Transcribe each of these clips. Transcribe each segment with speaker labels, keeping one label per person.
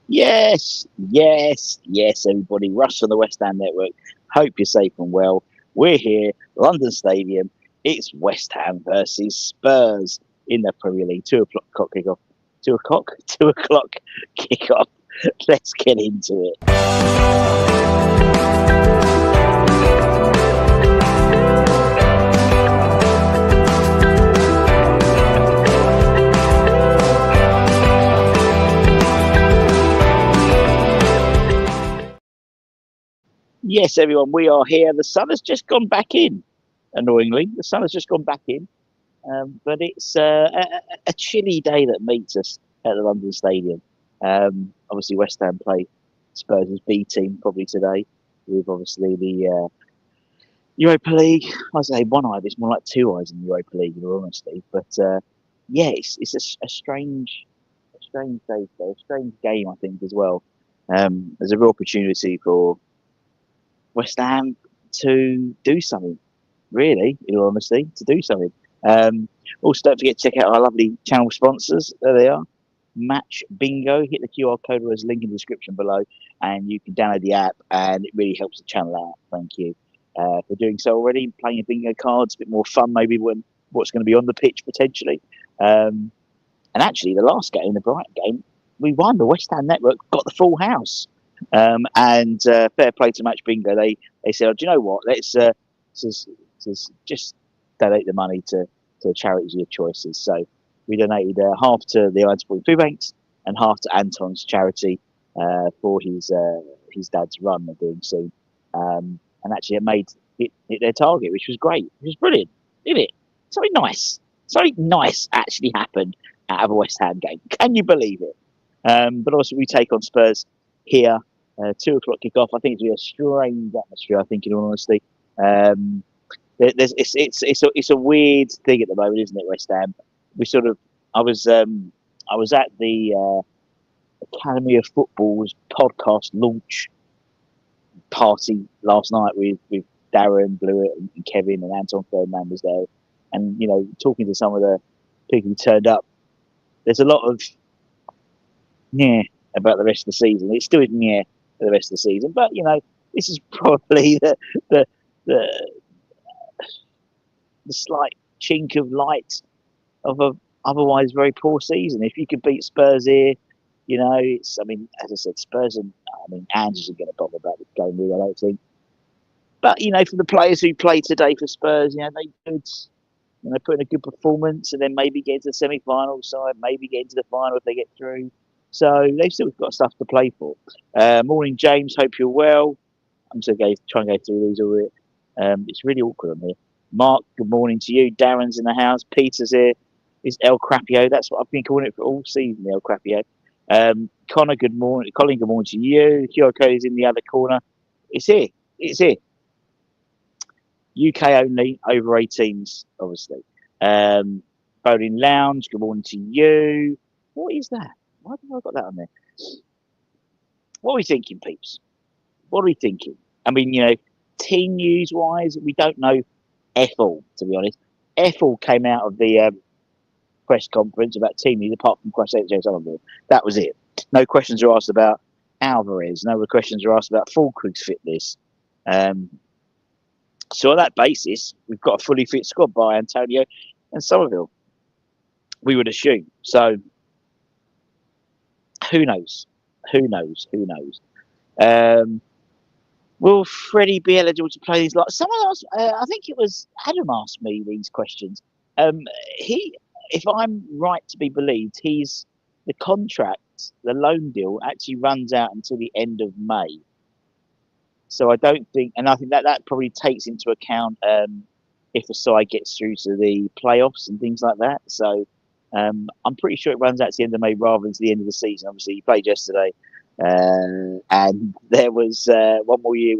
Speaker 1: Yes, everybody. Rush on the West Ham Network. Hope you're safe and well. We're here, London Stadium. It's West Ham versus Spurs in the Premier League. 2 o'clock kickoff. 2 o'clock? 2 o'clock kickoff. Let's get into it. Yes, everyone, we are here. The sun has just gone back in, annoyingly. The sun has just gone back in. But it's a chilly day that meets us at the London Stadium. Obviously, West Ham play Spurs' B team probably today, with obviously the Europa League. I say one eye, but it's more like two eyes in the Europa League, in all honesty. But yeah, it's a strange day today, a strange game, I think, as well. There's a real opportunity for West Ham to do something, really, in all honesty, to do something. Um, Also, don't forget to check out our lovely channel sponsors. There they are. Match Bingo. Hit the QR code or there's a link in the description below, and you can download the app, and it really helps the channel out. Thank you for doing so already. Playing your bingo cards, a bit more fun maybe when what's going to be on the pitch potentially. And actually, the last game, the Brighton game, we won. The West Ham Network got the full house. And fair play to Match Bingo. They said, oh, do you know what? Let's just donate the money to charities of your choices. So we donated half to the Alliance Point Food Banks and half to Anton's charity for his dad's run they're doing soon. And actually, it made hit their target, which was great. It was brilliant, didn't it? Something nice actually happened out of a West Ham game. Can you believe it? But also, we take on Spurs here. 2 o'clock kickoff. I think it's going to be a strange atmosphere. I think, in all honesty, it's a weird thing at the moment, isn't it? West Ham. We sort of. I was at the Academy of Football's podcast launch party last night with Darren Blewett and Kevin and Anton Ferdinand was there, and talking to some of the people who turned up. There's a lot of about the rest of the season. It's still for the rest of the season, but this is probably the the, the slight chink of light of a otherwise very poor season. If you could beat Spurs here, it's. I mean, as I said, Spurs and Ange isn't going to bother about this game, really. I don't think. But for the players who play today for Spurs, they could. Put in a good performance and then maybe get into the semi-final side, maybe get into the final if they get through. So they've still got stuff to play for. Morning, James. Hope you're well. I'm just going to try and go through these all. It's really awkward on here. Mark, good morning to you. Darren's in the house. Peter's here. It's El Crapio. That's what I've been calling it for all season, El Crapio. Connor, good morning. Colin, good morning to you. QR code is in the other corner. It's here. UK only, over 18s, obviously. Bowling Lounge, good morning to you. What is that? Why have I got that on there? What are we thinking, peeps? What are we thinking? I mean, team news-wise, we don't know F all, to be honest. F all came out of the press conference about team news, apart from Quasset. That was it. No questions were asked about Alvarez. No questions were asked about Fulkrug's fitness. So on that basis, we've got a fully fit squad by Antonio and Somerville, we would assume. So who knows? Will Freddie be eligible to play these? Someone asked, I think it was Adam asked me these questions. If I'm right to be believed, the contract, the loan deal actually runs out until the end of May. So I don't think, and I think that probably takes into account if a side gets through to the playoffs and things like that. So I'm pretty sure it runs out to the end of May rather than to the end of the season. Obviously, he played yesterday, and there was one more year.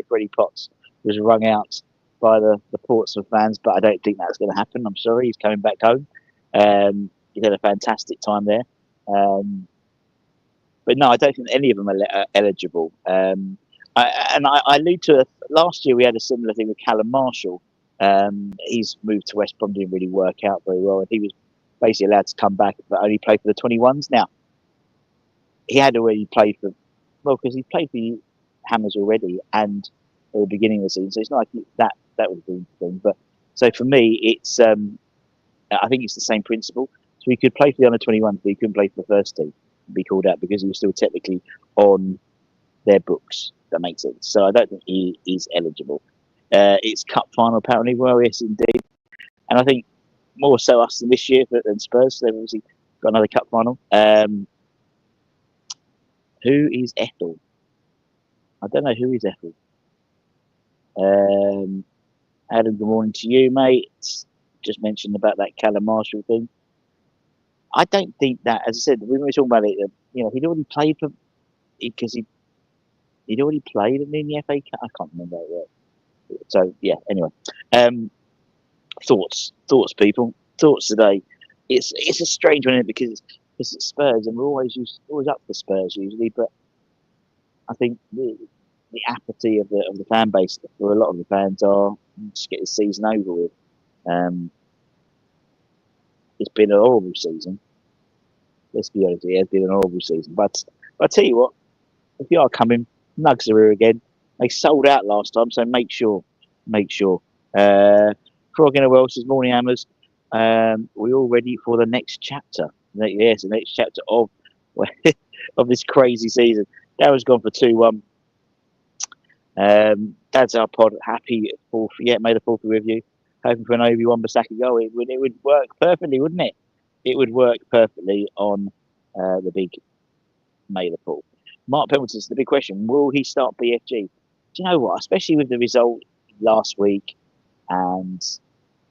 Speaker 1: Freddie Potts was wrung out by the Portsmouth fans, but I don't think that's going to happen. I'm sorry, he's coming back home. He's had a fantastic time there, but no, I don't think any of them are eligible. I allude to last year we had a similar thing with Callum Marshall. He's moved to West Brom, didn't really work out very well, and he was basically allowed to come back but only play for the 21s. Now, he had already played for, well, because he played for the Hammers already and at the beginning of the season, so it's not like that would have been the thing. But so for me, it's I think it's the same principle. So he could play for the under-21, but he couldn't play for the first team and be called out because he was still technically on their books. That makes sense. So I don't think he is eligible. It's cup final apparently. Well, yes, indeed. And I think more so us than this year than Spurs. They've obviously got another cup final. Who is Ethel? I don't know who is Ethel. Adam, good morning to you, mate. Just mentioned about that Callum Marshall thing. I don't think that, as I said, we were talking about it. He'd already played for because he'd already played in the FA Cup. I can't remember that. So yeah. Anyway, thoughts, people, thoughts today. It's a strange one because it's Spurs, and we're always up for Spurs usually, but I think the apathy of the fan base for a lot of the fans are just get the season over with. It's been a horrible season. Let's be honest, it has been an horrible season. But I tell you what, if you are coming, Nugs are here again. They sold out last time, so make sure. Frog in a Welsh says, morning hammers. We're all ready for the next chapter. Yes, the next chapter of of this crazy season. Darren's gone for 2-1. Dad's our pod. Happy fourth. Yeah, made a fourth with you. Hoping for an Obi-Wan Bissaka goal. It would work perfectly, wouldn't it? It would work perfectly on the big Mailer pool. Mark Pendleton's the big question: will he start BFG? Do you know what? Especially with the result last week and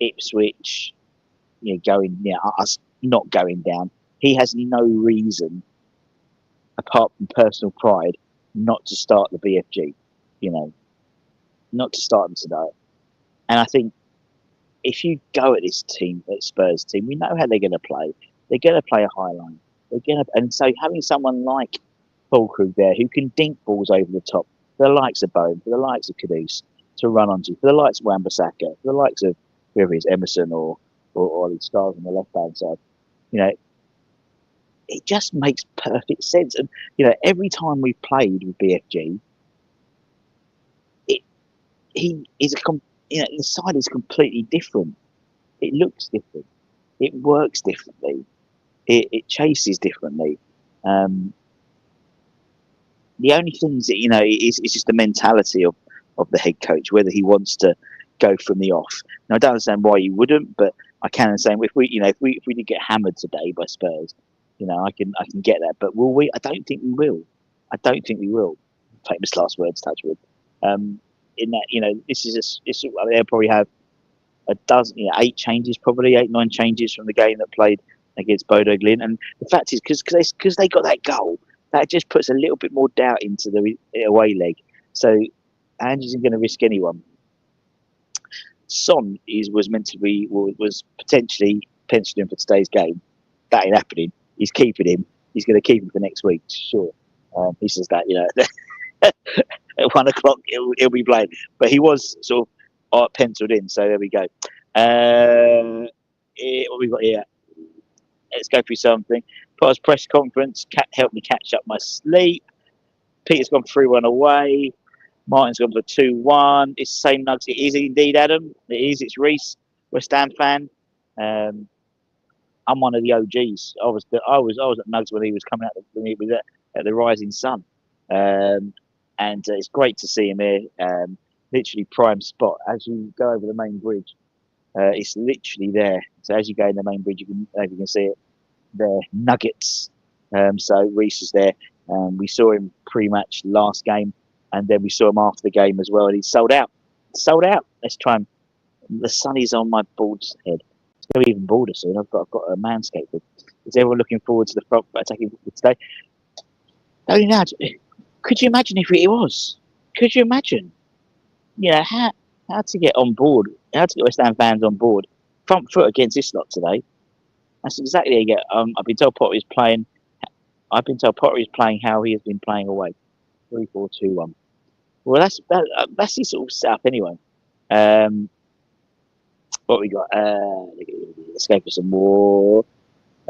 Speaker 1: Ipswich, us not going down, he has no reason, apart from personal pride, not to start the BFG. Not to start them tonight. And I think if you go at this team, at Spurs team, we know how they're going to play. They're going to play a high line. And so having someone like Fulkrug there who can dink balls over the top, for the likes of Bone, for the likes of Caduce, to run onto, for the likes of Wan-Bissaka, for the likes of whoever it is, Emerson or Ollie Stars on the left hand side, it just makes perfect sense. And every time we've played with BFG, he is the side is completely different. It looks different. It works differently. It chases differently. The only things that is just the mentality of the head coach, whether he wants to go from the off. Now I don't understand why you wouldn't, but I can understand if we did get hammered today by Spurs, I can get that. But will we? I don't think we will. Famous last words, touch wood. In that this is they'll probably have a dozen, 8 changes, probably 8, 9 changes from the game that played against Bodo Glint. And the fact is, because they got that goal, that just puts a little bit more doubt into the away leg. So Ange isn't going to risk anyone. Son was potentially penciled in for today's game. That ain't happening. He's keeping him. He's going to keep him for next week, sure. He says that, at 1 o'clock he'll be playing. But he was sort of penciled in, so there we go. What we got here? Let's go through something. Past press conference helped me catch up my sleep. Peter's gone 3-1 away. Martin's gone for 2-1. It's the same Nugs. It is indeed, Adam. It is. It's Reese, West Ham fan. I'm one of the OGs. I was at Nugs when he was coming out when he was at the Rising Sun, and it's great to see him here. Literally prime spot as you go over the main bridge. It's literally there. So as you go in the main bridge, you can see it there. Nuggets. So Reese is there. We saw him pre-match last game, and then we saw him after the game as well, and he's sold out. Let's try and. The sun is on my bald head. It's going to be even balder soon. I've got a manscape. Is everyone looking forward to the front attacking today? Only now, could you imagine if it was? Could you imagine? How to get on board? How to get West Ham fans on board? Front foot against this lot today. That's exactly how you get. I've been told Potter is playing. How he has been playing away. 3-4-2-1. Well, that's his sort of setup anyway. What we got? Let's go for some more.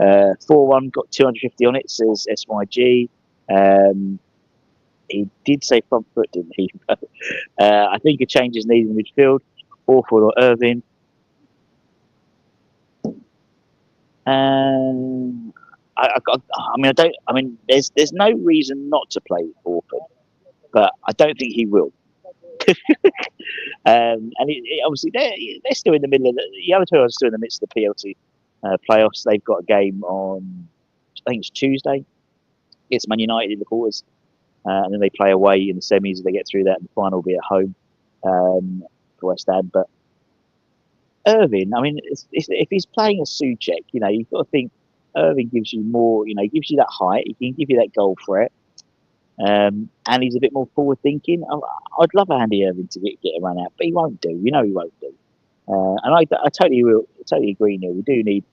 Speaker 1: 4-1 got 250 on it. Says SYG. Um, he did say front foot, didn't he? I think a change is needed in midfield. Orford or Irving. I mean, I don't. I mean, there's no reason not to play Orford, but I don't think he will. And obviously they're still in the middle of the other two are still in the midst of the PLC playoffs. They've got a game on, I think it's Tuesday. It's Man United in the quarters, and then they play away in the semis. If they get through that, and the final will be at home for West Ham. But Irving, I mean, if he's playing a Souček, you've got to think Irving gives you more. He gives you that height. He can give you that goal threat. And he's a bit more forward thinking. I'd love Andy Irving to get a run out, but he won't do. He won't do. And I totally agree, Neil. We do need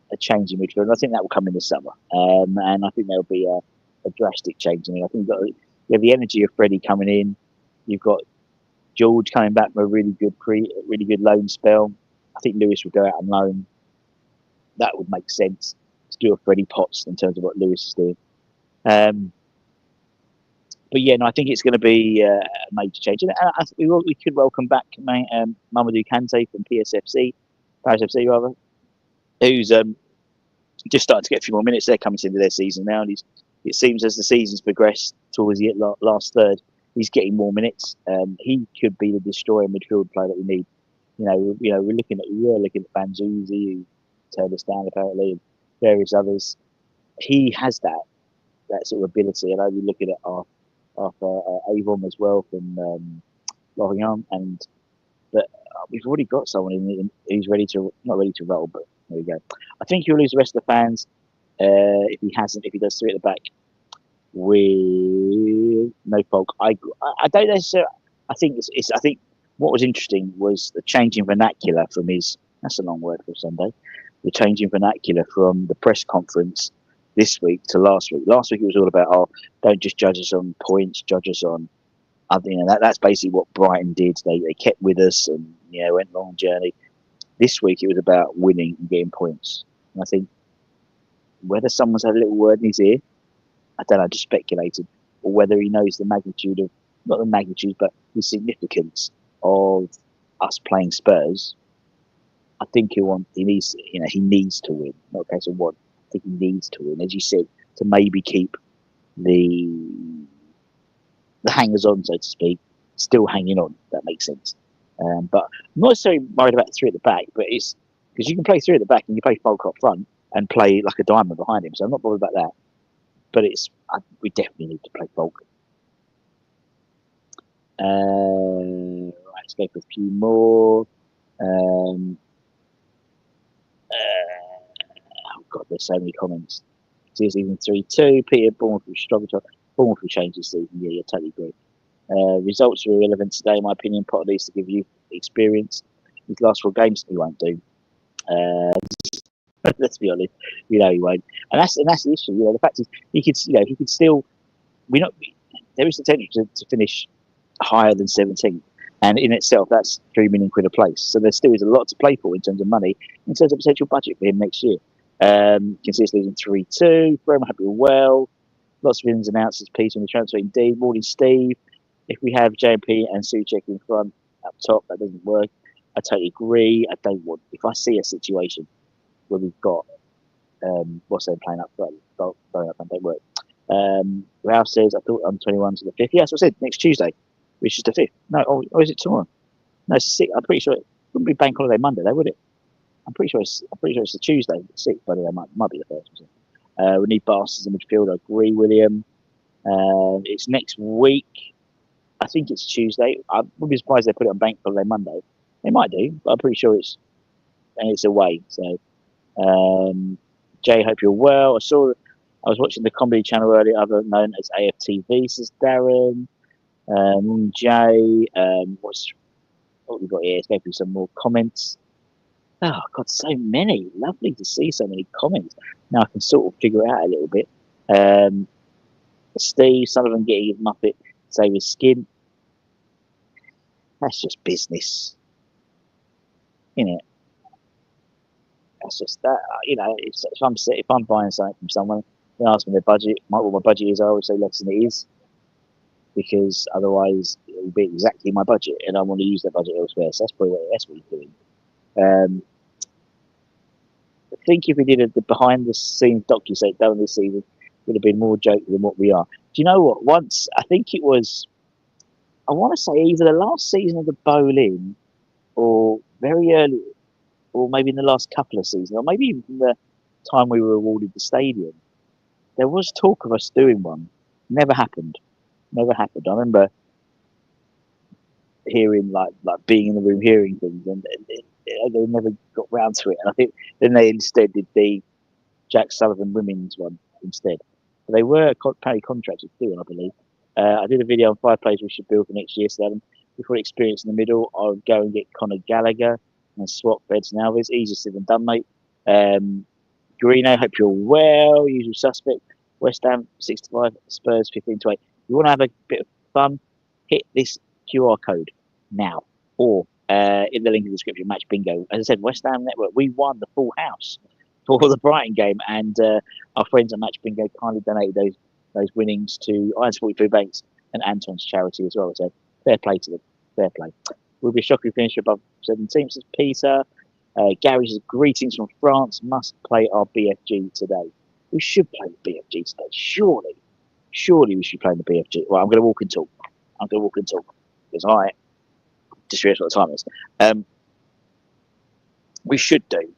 Speaker 1: a change in midfield, and I think that will come in the summer. And I think there'll be a drastic change. I mean, I think you have the energy of Freddie coming in. You've got George coming back from a really good loan spell. I think Lewis will go out on loan. That would make sense to do a Freddie Potts in terms of what Lewis is doing. But yeah, no, I think it's going to be a major change. And we could welcome back Mamadou Kante from Paris FC rather, who's just starting to get a few more minutes. They're coming into their season now, and it seems as the season's progressed towards the last third, he's getting more minutes. He could be the destroyer midfield player that we need. We're looking at Banzuzi, who turned us down apparently, and various others. He has that sort of ability, and I'll be looking at our Avon as well from Lorient, but we've already got someone who's not ready to roll, but there we go. I think he'll lose the rest of the fans if he does three at the back with no Folk. I don't necessarily. I think I think what was interesting was the change in vernacular from his. That's a long word for Sunday. The change in vernacular from the press conference this week to last week. Last week it was all about, don't just judge us on points, judge us on other. That's basically what Brighton did. They kept with us and went a long journey. This week it was about winning and getting points. And I think whether someone's had a little word in his ear, I don't know, just speculated, or whether he knows the magnitude of, not the magnitude, but the significance of us playing Spurs. I think he needs to win. Not a case of what. I think he needs to win, as you said, to maybe keep the hangers on, so to speak, still hanging on. That makes sense. But I'm not necessarily worried about three at the back, but it's because you can play three at the back and you play Folk up front and play like a diamond behind him. So I'm not bothered about that. But we definitely need to play Folk. Right, let's go for a few more. Oh God, there's so many comments. Season even 3-2. Peter Bournemouth will struggle to. Bournemouth will change this season. Yeah, totally agree. Results are irrelevant today, in my opinion. Potter needs to give you experience. His last 4 games, he won't do. Let's be honest, he won't. And that's the issue. The fact is, he could still. There is potential to finish higher than 17th. And in itself, that's £3 million a place. So there still is a lot to play for in terms of money, in terms of potential budget for him next year. Can see us losing 3-2. Very happy well. Lots of ins and outs as piece on the transfer. Indeed, morning, Steve. If we have JP and Souček in front up top, that doesn't work. I totally agree. I don't want. If I see a situation where we've got what's they playing up front, don't work. Ralph says, I thought I'm 21 to the 5th. Yes, I said next Tuesday, which is the 5th. No, or is it tomorrow? No, it's the 6th. I'm pretty sure it wouldn't be Bank Holiday Monday, though, would it? I'm pretty sure it's the Tuesday, the 6th, but it might be the 1st. We need Bastards in midfield. I agree, William. It's next week. I think it's Tuesday. I wouldn't be surprised if they put it on Bank Holiday Monday. They might do, but I'm pretty sure it's away. So, Jay, hope you're well. I was watching the comedy channel earlier, other known as AFTV, says Darren. Jay, what we got here? Let's go through some more comments. Oh God, so many. Lovely to see so many comments. Now I can sort of figure it out a little bit. Steve Sullivan getting his Muppet save his skin. That's just business, isn't it? That's just that. If I'm buying something from someone, They ask me their budget. What my budget is, I always say less than it is, because otherwise it will be exactly my budget, and I want to use that budget elsewhere. So that's what he's doing. Um, I think if we did the behind the scenes docu done this season, it would have been more joke than what we are. Do you know what? Once I think it was, I want to say either the last season of the Bowl-in or very early, or maybe in the last couple of seasons, or maybe even the time we were awarded the stadium. There was talk of us doing one. Never happened. Never happened. I remember hearing like being in the room, hearing things, and they never got round to it. And I think then they instead did the Jack Sullivan women's one instead. But they were apparently contracted to do it, I believe. I did a video on 5 players we should build for next year. So before experience in the middle, I'll go and get Conor Gallagher and swap beds now. It's easier said than done, mate. Greeno, hope you're well. Usual suspect. West Ham 65, Spurs 15-8. You want to have a bit of fun? Hit this QR code now, or in the link in the description. Match bingo. As I said, West Ham Network. We won the full house for the Brighton game, and our friends at Match Bingo kindly donated those winnings to Irons 42 Banks and Anton's charity as well. So fair play to them. Fair play. We'll be shocked if we finish above 17. Says Peter. Gary says, greetings from France. Must play our BFG today. We should play the BFG today. Surely we should play the BFG. Well, I'm going to walk and talk. Because I just realised what the time is. We should do.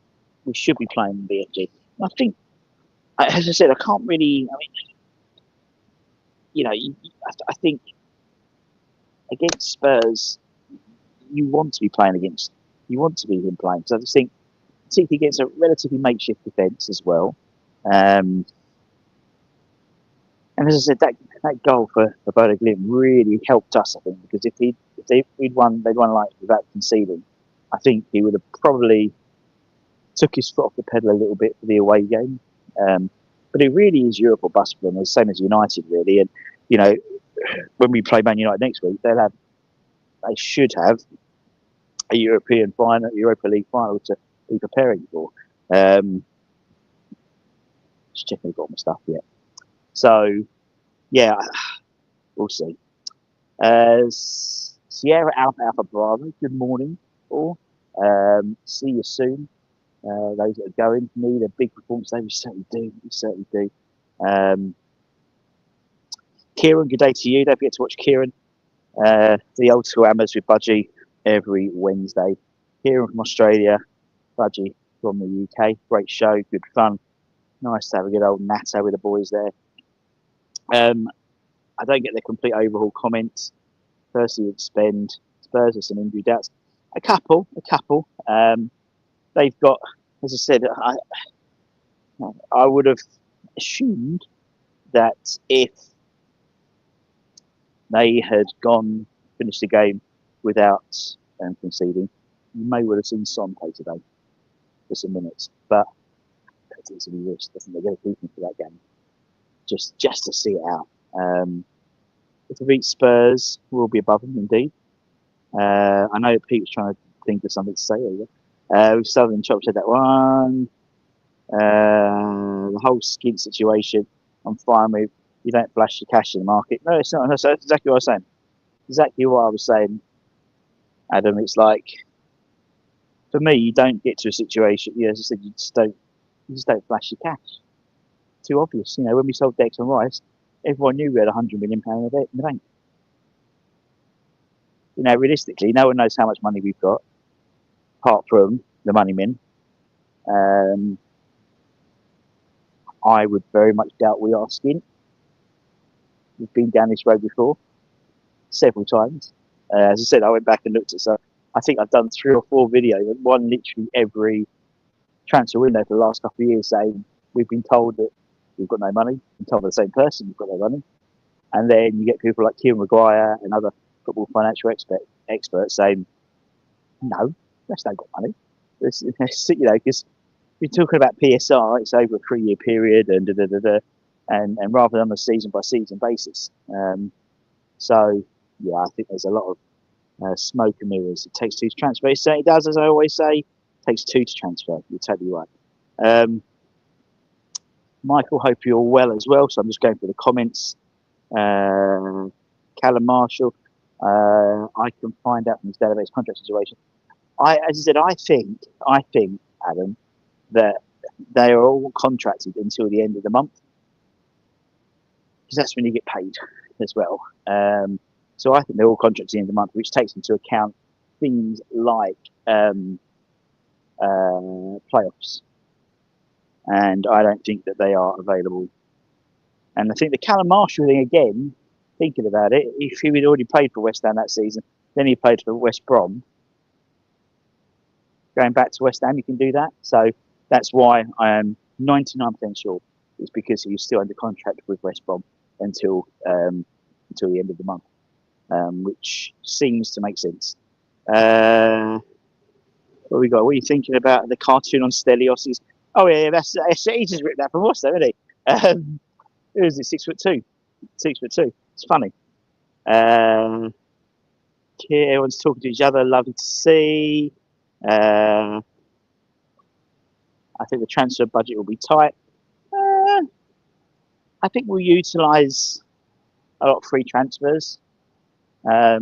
Speaker 1: We should be playing the BFG. I think, as I said, I can't really. I mean, I think against Spurs, you want to be playing against. You want to be him playing. So I just think, particularly against a relatively makeshift defence as well. And as I said, that goal for Bodo Glimt really helped us, I think, because if they'd won like without conceding, I think he would have probably took his foot off the pedal a little bit for the away game. But it really is Europe or bust for them, the same as United, really. And when we play Man United next week, they should have a European final, Europa League final to be preparing for. Just checking I've got my stuff yet. So, yeah, we'll see. Sierra Alpha Bravo, good morning, all. See you soon. Those that are going need a big performance. We certainly do. Kieran, good day to you. Don't forget to watch Kieran, the old school amateurs with Budgie every Wednesday. Kieran from Australia, Budgie from the UK. Great show, good fun. Nice to have a good old natter with the boys there. I don't get the complete overhaul comments. Firstly, with Spend, Spurs with some injury doubts. A couple. They've got, as I said, I would have assumed that if they had finished the game without conceding, you may well have seen Son play today for some minutes. But it's a risk, doesn't it? They're going to keep him for that game, just to see it out. If we beat Spurs, we'll be above them indeed. I know Pete was trying to think of something to say earlier. Southern Chop said that one. The whole skin situation, I'm fine with. You don't flash the cash in the market. No, it's not. That's exactly what I was saying. Exactly what I was saying, Adam. It's like, for me, you don't get to a situation. As I said, you just don't flash your cash. Too obvious. When we sold Declan Rice, everyone knew we had £100 million in the bank. Realistically, no one knows how much money we've got, apart from the money men. I would very much doubt we are skint. We've been down this road before, several times. As I said, I went back and looked at so I think I've done 3 or 4 videos, one literally every transfer window for the last couple of years, saying we've been told that we've got no money. We've been told by the same person we've got no money. And then you get people like Kieran Maguire and other football financial experts saying, no, that's not got money. Because you're talking about PSR, it's over a 3-year period and and rather than on a season by season basis. So yeah, I think there's a lot of smoke and mirrors. It takes 2 to transfer. It does, as I always say, it takes 2 to transfer. You're totally right. Michael, hope you're well as well. So I'm just going through the comments. Callum Marshall, I can find out from his database contract situation. As I said, I think, Adam, that they are all contracted until the end of the month, because that's when you get paid as well. So I think they're all contracted at the end of the month, which takes into account things like playoffs. And I don't think that they are available. And I think the Callum Marshall thing, again, thinking about it, if he had already played for West Ham that season, then he played for West Brom, going back to West Ham, you can do that. So that's why I am 99% sure it's because he was still under contract with West Brom until the end of the month, which seems to make sense. What we got? What are you thinking about the cartoon on Stelios's? Oh yeah, that's he just ripped that from us, though, isn't he? Who is it? 6'2". 6'2". It's funny. Everyone's talking to each other. Lovely to see. I think the transfer budget will be tight. I think we'll utilise a lot of free transfers. But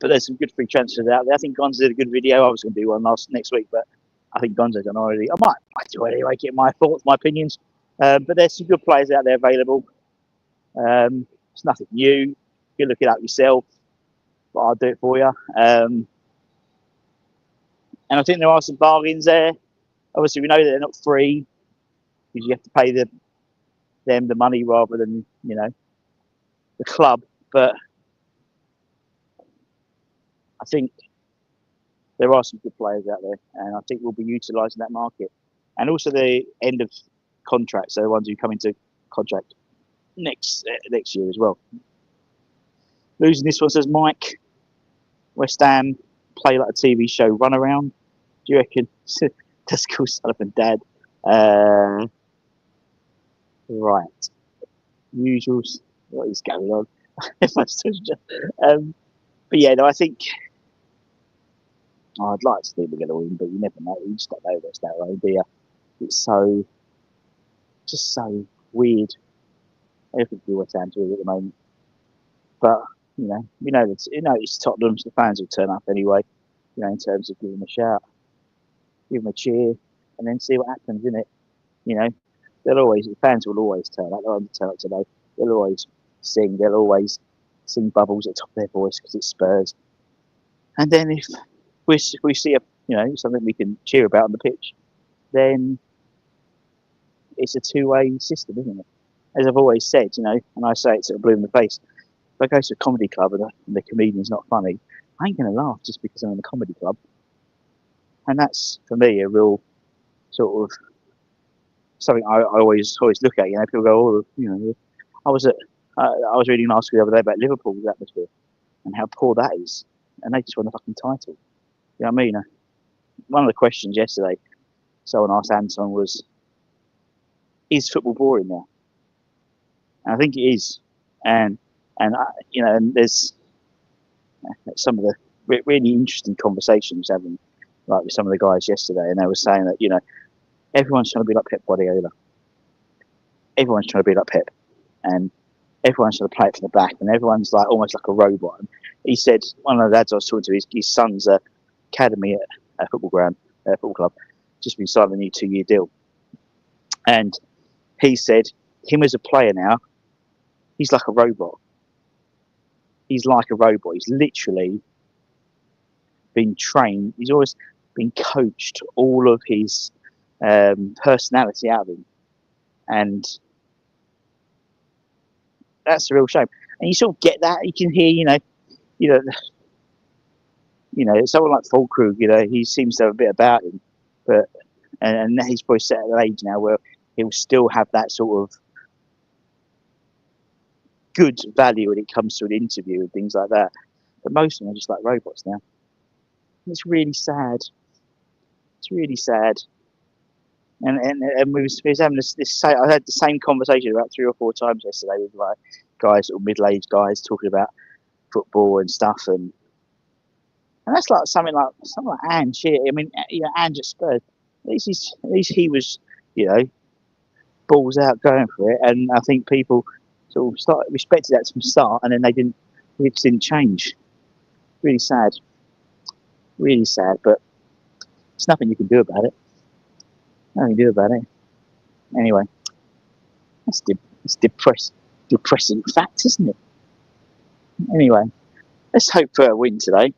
Speaker 1: there's some good free transfers out there. I think Gonzo did a good video. I was going to do one next week, but I think Gonzo's done already. I might do it anyway, get my thoughts, my opinions. But there's some good players out there available. It's nothing new. You can look it up yourself, but I'll do it for you. And I think there are some bargains there. Obviously, we know that they're not free, because you have to pay them the money rather than, the club. But I think there are some good players out there, and I think we'll be utilising that market. And also the end of contract, so the ones who come into contract next year as well. Losing this one, says Mike. West Ham play like a TV show run around. Do you reckon? That's cool, Sullivan Dad. Right. Usuals. What is going on? But yeah, no, I think I'd like to think we're going to win, but you never know. You just don't know what's that way, do you? It's just so weird. Everything to West Ham to at the moment. But we know that it's Tottenham, so the fans will turn up anyway. In terms of giving them a shout, give them a cheer, and then see what happens, innit? The fans will always turn up. They'll only turn up today. They'll always sing. They'll always sing bubbles at the top of their voice because it's Spurs. And then if we see something we can cheer about on the pitch, then it's a two-way system, isn't it? As I've always said, and I say it sort of blue in the face. If I go to a comedy club and the comedian's not funny, I ain't going to laugh just because I'm in a comedy club. And that's, for me, a real sort of something I always look at. People go, I was reading an article the other day about Liverpool's atmosphere and how poor that is, and they just won the fucking title. You know what I mean? One of the questions yesterday, someone asked Anton was, "Is football boring now?" And I think it is, and there's some of the really interesting conversations having, like with some of the guys yesterday, and they were saying that everyone's trying to be like Pep Guardiola. Everyone's trying to be like Pep, and everyone's trying to play it from the back, and everyone's like almost like a robot. And he said, one of the lads I was talking to, his son's academy at a football club, just been signed a new 2-year deal, and he said, him as a player now, he's like a robot. He's like a robot. He's literally been trained. He's always been coached all of his personality out of him, and that's a real shame. And you sort of get that. You can hear, someone like Fulkrug, he seems to have a bit about him, but and he's probably set at an age now where he'll still have that sort of good value when it comes to an interview and things like that. But most of them are just like robots now. It's really sad. It's really sad. And we was having this. I had the same conversation about 3 or 4 times yesterday with like guys, or middle-aged guys, talking about football and stuff, and that's like something like Ange. I mean, Ange at Spurs. At least he was you know, balls out, going for it. And I think people sort of respected that from the start, and then it just didn't change. Really sad, really sad. But there's nothing you can do about it. Nothing you can do about it. Anyway, it's depressing fact, isn't it? Anyway, let's hope for a win today.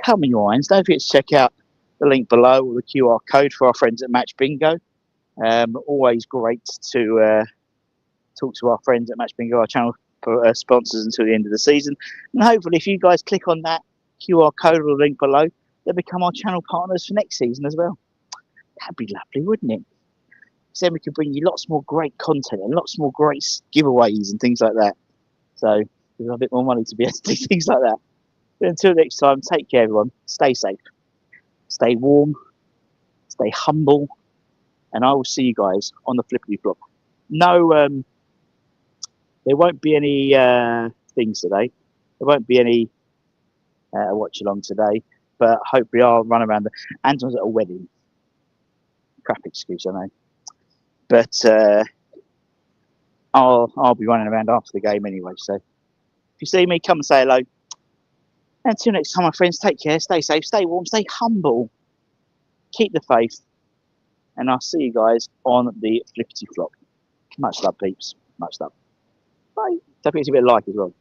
Speaker 1: Come on, your irons. Don't forget to check out the link below or the QR code for our friends at Match Bingo. Always great to talk to our friends at Match Bingo, our channel sponsors until the end of the season. And hopefully, if you guys click on that QR code or the link below, they'll become our channel partners for next season as well. That'd be lovely, wouldn't it? So then we could bring you lots more great content and lots more great giveaways and things like that. So we've got a bit more money to be able to do things like that. But until next time, take care, everyone. Stay safe, stay warm, stay humble, and I will see you guys on the flippity flop. No, there won't be any things today. There won't be any watch along today, but hopefully I'll run around. Anton's at a wedding. Crap excuse, I know. But I'll be running around after the game anyway. So if you see me, come and say hello. Until next time, my friends, take care, stay safe, stay warm, stay humble, keep the faith, and I'll see you guys on the flippity flop. Much love, peeps. Much love. Bye. Don't forget to give it a like as well.